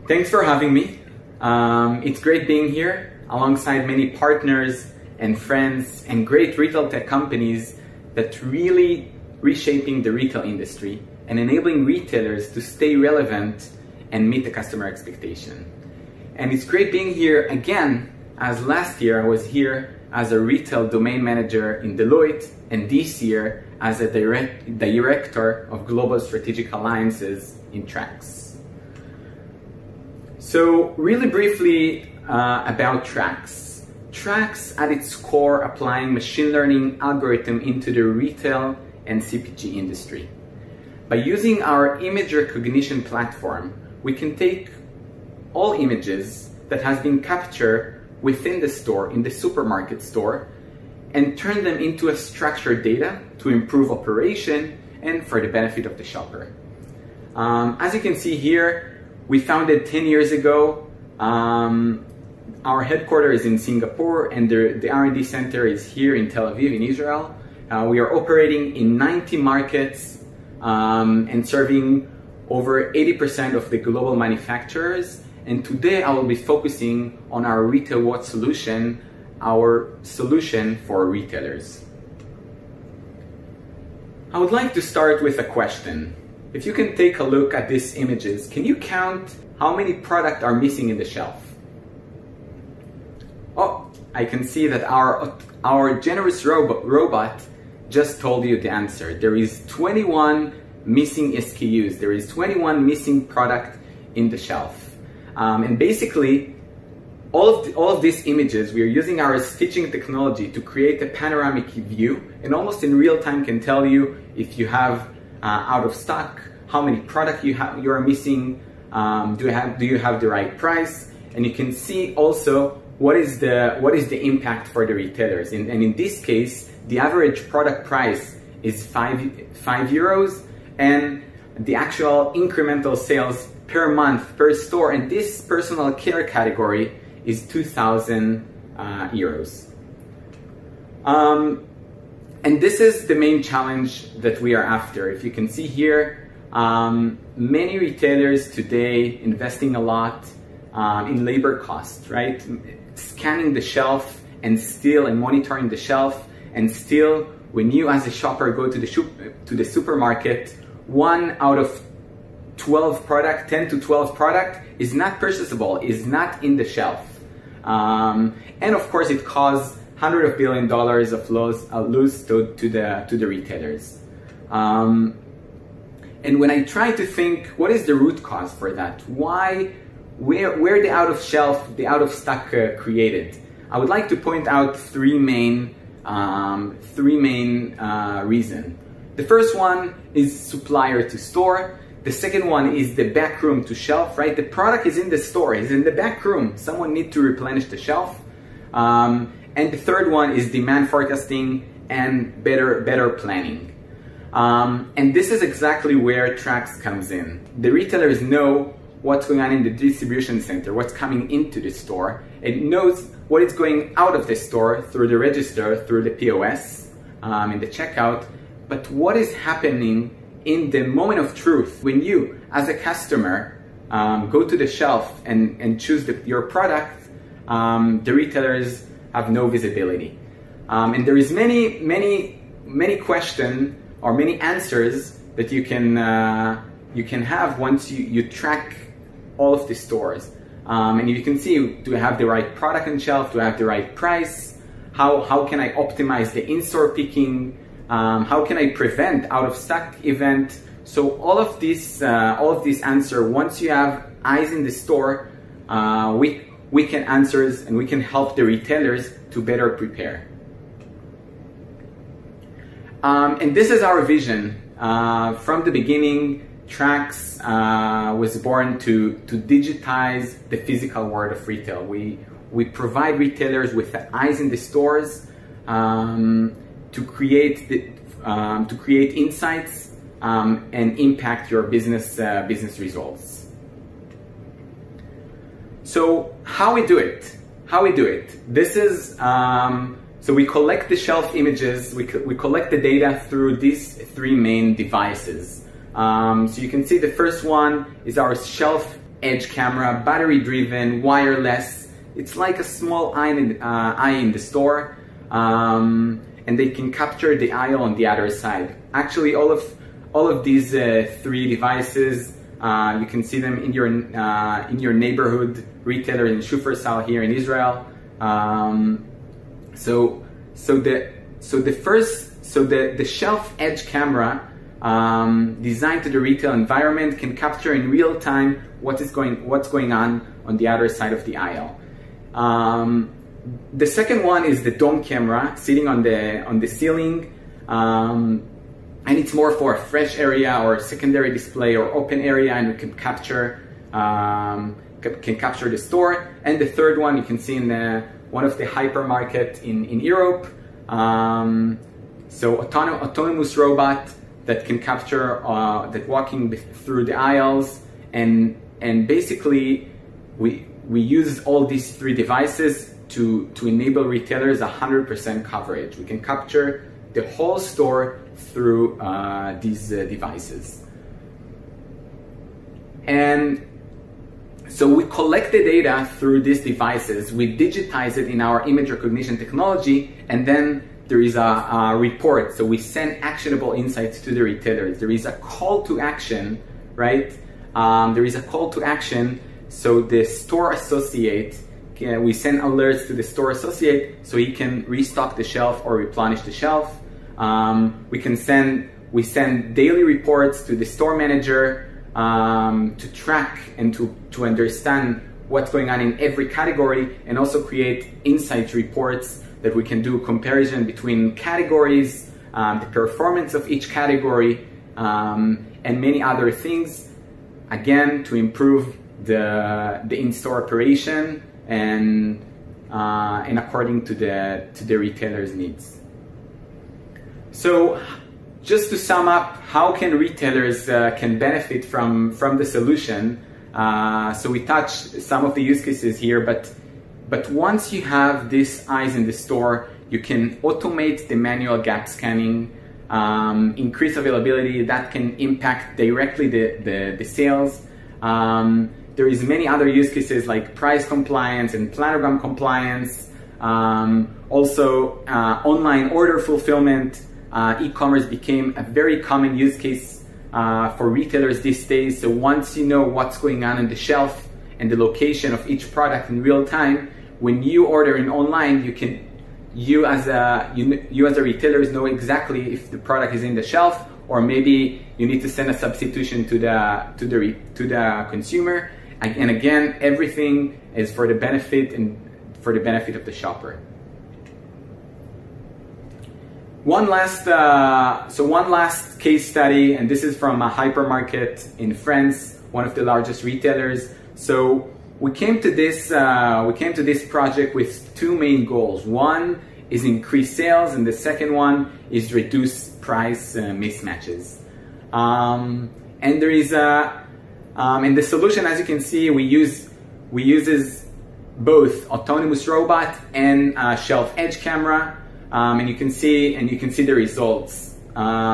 Thanks for having me. It's great being here alongside many partners and friends and great retail tech companies that really reshaping the retail industry and enabling retailers to stay relevant and meet the customer expectation. And it's great being here again, as last year I was here as a retail domain manager in Deloitte, and this year as a director of global strategic alliances in Traxx. So really briefly about Traxx. Traxx at its core applying machine learning algorithm into the retail and CPG industry. By using our image recognition platform, we can take all images that has been captured within the store, in the supermarket store, and turn them into a structured data to improve operation and for the benefit of the shopper. As you can see here, we founded 10 years ago. Our headquarters is in Singapore and the R&D center is here in Tel Aviv in Israel. We are operating in 90 markets and serving over 80% of the global manufacturers. And today I will be focusing on our Retail Watch solution, our solution for retailers. I would like to start with a question. If you can take a look at these images, can you count how many products are missing in the shelf? Oh, I can see that our generous robot just told you the answer. There is 21 missing SKUs. There is 21 missing product in the shelf. And basically, all of these images, we are using our stitching technology to create a panoramic view and almost in real time can tell you if you have out of stock, how many products you are missing, do you have the right price, and you can see also what is the impact for the retailers. And in this case, the average product price is 5 euros, and the actual incremental sales per month per store in this personal care category is 2,000 euros. And this is the main challenge that we are after. If you can see here, many retailers today investing a lot in labor costs, right? Scanning the shelf and monitoring the shelf, and still when you as a shopper go to the supermarket, 1 out of 12 product, 10 to 12 product is not purchasable, is not in the shelf. And of course it caused hundreds of billions of loss to the retailers. And when I try to think, what is the root cause for that? Where the out of shelf, the out of stock created? I would like to point out three main reasons. The first one is supplier to store. The second one is the back room to shelf, right? The product is in the store, it's in the back room. Someone needs to replenish the shelf. And the third one is demand forecasting and better planning. And this is exactly where Traxx comes in. The retailers know what's going on in the distribution center, what's coming into the store. It knows what is going out of the store through the register, through the POS, in the checkout. But what is happening in the moment of truth, when you, as a customer, go to the shelf and choose your product, the retailers have no visibility. And there is many questions or many answers that you can have once you track all of the stores. And you can see, do I have the right product on shelf? Do I have the right price? How can I optimize the in-store picking? How can I prevent out-of-stock event? So all of these answer, once you have eyes in the store, we can answers and we can help the retailers to better prepare. And this is our vision. From the beginning, Traxx was born to digitize the physical world of retail. We provide retailers with the eyes in the stores to create insights and impact your business results. So how we do it? This is so we collect the shelf images. We collect the data through these three main devices. So you can see the first one is our shelf edge camera, battery driven, wireless. It's like a small eye in the store, and they can capture the aisle on the other side. Actually, all of these three devices, you can see them in your neighborhood retailer in Shufersal here in Israel. So the shelf edge camera, designed to the retail environment, can capture in real time what's going on the other side of the aisle. The second one is the dome camera sitting on the ceiling, and it's more for a fresh area or secondary display or open area, and we can capture the store. And the third one you can see in one of the hypermarket in Europe. So autonomous robot that can capture that walking through the aisles, and basically we use all these three devices to enable retailers 100% coverage. We can capture the whole store through these devices. And so we collect the data through these devices, we digitize it in our image recognition technology, and then there is a report. So we send actionable insights to the retailers. There is a call to action, right? There is a call to action. So the store associate, we send alerts to the store associate so he can restock the shelf or replenish the shelf. We send daily reports to the store manager to track and to understand what's going on in every category, and also create insight reports that we can do comparison between categories, the performance of each category, and many other things, again, to improve the in-store operation and according to the retailer's needs. So just to sum up, how can retailers can benefit from the solution? So we touched some of the use cases here, but once you have these eyes in the store, you can automate the manual gap scanning, increase availability. That can impact directly the sales. There is many other use cases like price compliance and planogram compliance. Also, online order fulfillment. E-commerce became a very common use case for retailers these days. So once you know what's going on the shelf and the location of each product in real time, when you order in online, you as a retailer know exactly if the product is in the shelf, or maybe you need to send a substitution to the consumer. And again, everything is for the benefit of the shopper. One last case study, and this is from a hypermarket in France, one of the largest retailers. So we came to this project with two main goals. One is increase sales, and the second one is reduce price mismatches. And there is and the solution, as you can see, we uses both autonomous robot and shelf edge camera. And you can see the results.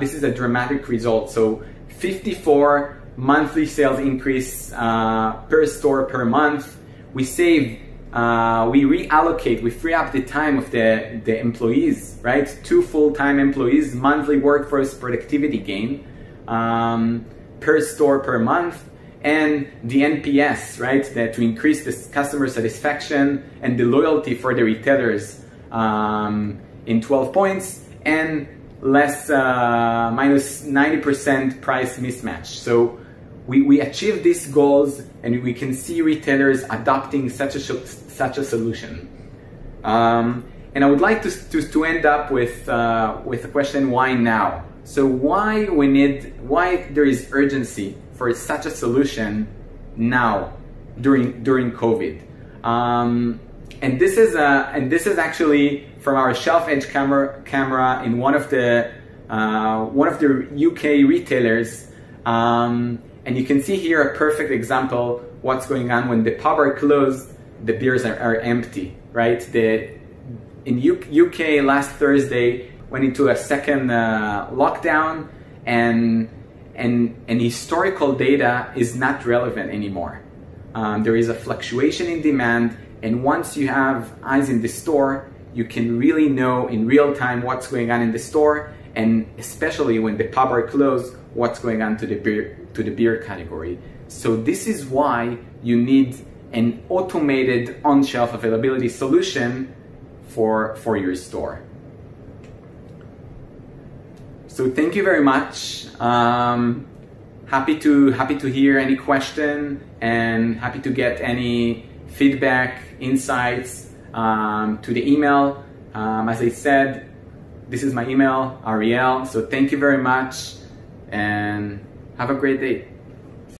This is a dramatic result. So 54 monthly sales increase per store per month. We save, we reallocate, we free up the time of the employees, right? 2 full-time employees, monthly workforce productivity gain per store per month. And the NPS, right? That to increase the customer satisfaction and the loyalty for the retailers in 12 points, and less minus 90% price mismatch. So we achieve these goals, and we can see retailers adopting such a solution. And I would like to end up with a question: why now? So why there is urgency for such a solution now during COVID? And this is actually from our shelf edge camera in one of the UK retailers, and you can see here a perfect example what's going on when the pub are closed, the beers are empty, right? In UK last Thursday went into a second lockdown, and historical data is not relevant anymore. there is a fluctuation in demand, and once you have eyes in the store, you can really know in real time what's going on in the store, and especially when the pub are closed, what's going on to the beer category. So this is why you need an automated on-shelf availability solution for your store. So thank you very much. Happy to hear any question, and happy to get any feedback, insights to the email. As I said, this is my email, Ariel. So thank you very much, and have a great day.